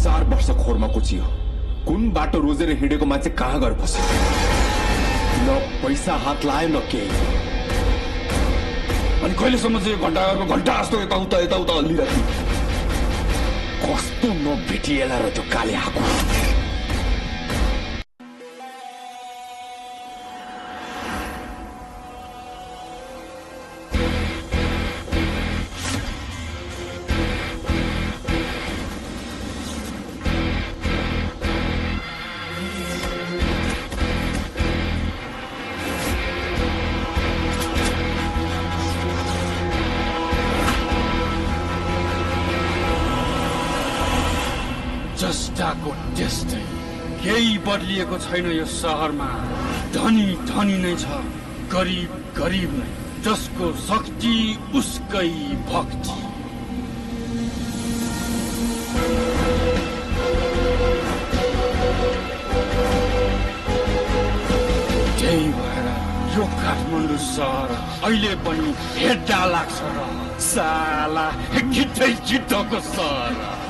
4 वर्ष खोरमा कोचियो। कुन बाटो रोजेर हिँडेको मान्छे कहाँ गएर फस्यो? न पैसा हात लायो न केही। अनि कहिलेसम्म चाहिँ घण्टा जस्तो यताउता हल्लिरहेको? कस्तो नभेटिएला र त्यो काले आएको। जस्ताको त्यस्तै केही बदलिएको छैन यो शहरमा। धनी धनी नै छ, गरिब गरिब नै। जसको शक्ति उसकै भक्ति। त्यही भएर यो काठमाडौँ सहर अहिले पनि हेड्डा लाग्छ र साला गिद्धै गिद्धको सहर।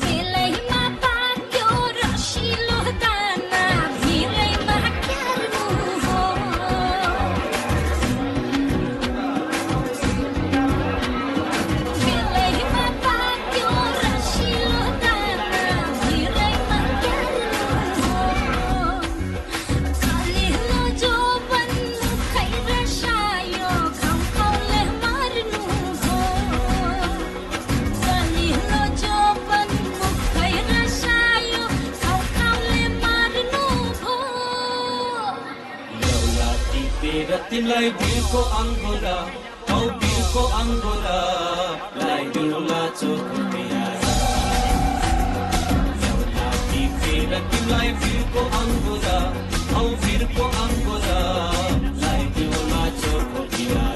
भिरैमा पाक्यो रसिलो दाना भिर टिपेर तिमीलाई वीरको अङ्गुरा औ वीरको अङ्गुरा लगाइदिउँला चोखो प्यारा एउटा टिपेर तिमीलाई वीरको अङ्गुरा औ वीरको अङ्गुरा लगाइदिउँला चोखो प्यारा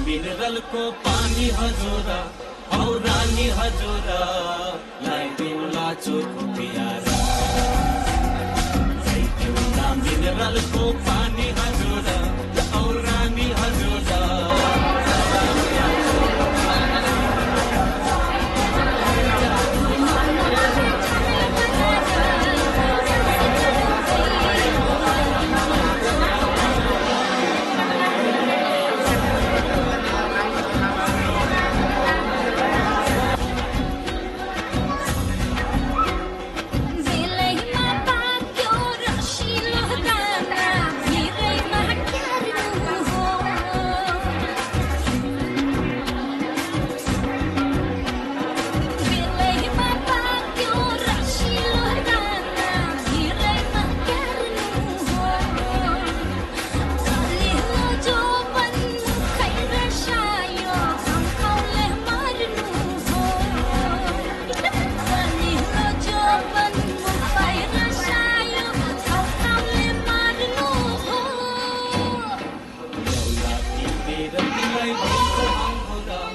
मिनरलको पानी हजुरा औ रानी हजुरा लगाइदिउँला चोखो प्यारा लगाइदिउँला मिनरलको पानी हजुरा औ रानी हजुरा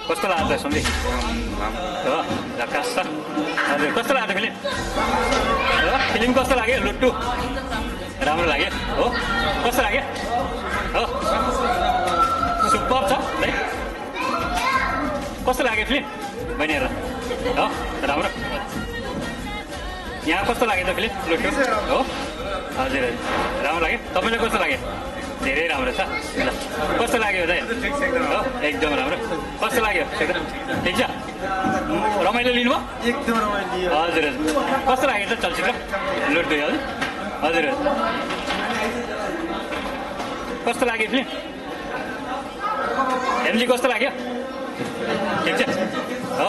कस्तो लाग्छ सुन्दै हो झकास छ हजुर कस्तो लाग्छ फिल्म हो फिल्म कस्तो लाग्यो लुट्टु राम्रो लाग्यो हो कस्तो लाग्यो हो सुपर छ है कस्तो लाग्यो फिल्म बहिनीहरू हो राम्रो यहाँ कस्तो लाग्यो त फिल्म लुट्टु हो हजुर हजुर राम्रो लाग्यो तपाईँलाई कस्तो लाग्यो धेरै राम्रो छ ल कस्तो लाग्यो दाइ हो एकदम राम्रो कस्तो लाग्यो ठिक छ रमाइलो लिनुभयो एकदम रमाइलो हजुर हजुर कस्तो लाग्यो त चलचित्र लुट गयो हजुर हजुर कस्तो लाग्यो फिल्म हेमजी कस्तो लाग्यो ठिक छ हो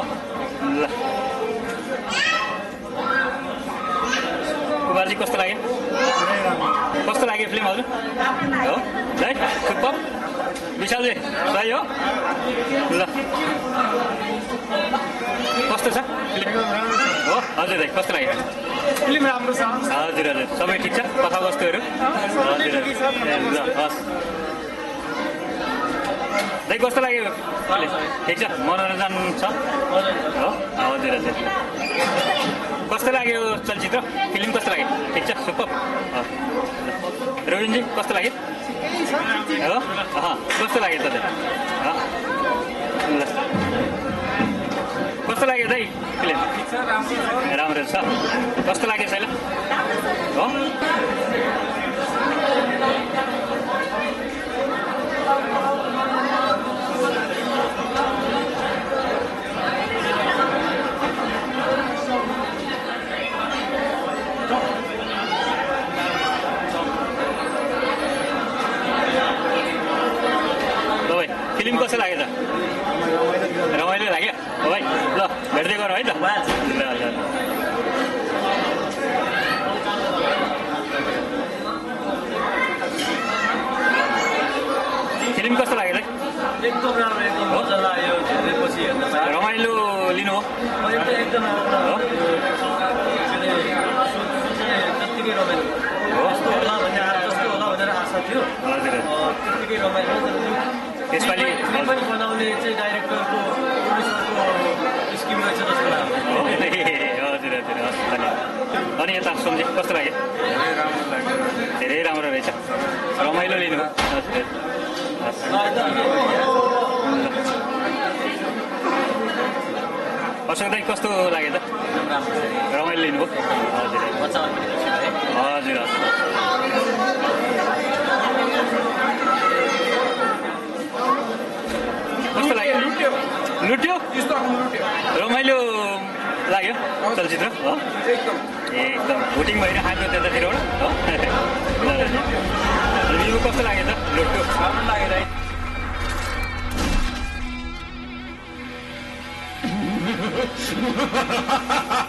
ल कुमारजी कस्तो लाग्यो फिल्म हजुर हो राइट सुपर विशालजी सही हो ल कस्तो छ फिल्म हो हजुर दाइ कस्तो लाग्यो फिल्म राम्रो छ हजुर हजुर सबै ठिक छ कथावस्तुहरू हजुर हजुर ल हस् दाइ कस्तो लाग्यो ठिक छ मनोरञ्जन छ हो हजुर हजुर कस्तो लाग्यो चलचित्र फिल्म कस्तो लाग्यो ठिक छ सुपर रोहिणजी कस्तो लाग्यो हो कस्तो लाग्यो त ल कस्तो लाग्यो दाइ फिल्म राम्रो छ कस्तो लाग्यो छैन हो फिल्म कस्तो लाग्यो त रमाइलो लाग्यो हो भाइ ल भेट्दै गरौँ है त ल ल फिल्म कस्तो लाग्यो त एकदम राम्रो एकदम मजा लाग्यो हेरेपछि हेर्न पाएँ रमाइलो लिनु हो एकदम राम्रो जत्तिकै रमाइलो जस्तो होला भनेर आशा थियो हजुर त्यत्तिकै रमाइलो त्यसपालि पनि बनाउने चाहिँ डाइरेक्टरको प्रोड्युसरको स्किम रहेछ जस्तो लाग्यो हजुर हजुर हस् धन्यवाद अनि यता सोमजी कस्तो लाग्यो धेरै राम्रो रहेछ रमाइलो लिनु हजुर अशोक दाइ कस्तो लाग्यो त रमाइलो लिनुभयो हजुर हजुर कस्तो लाग्यो लुट्यो रमाइलो लाग्यो चलचित्र हो एकदम भोटिङ भइरहेको थियो त्यतातिरबाट हो रिभ्यू कस्तो लाग्यो त लुट्यो राम्रो लाग्यो Ha ha ha ha!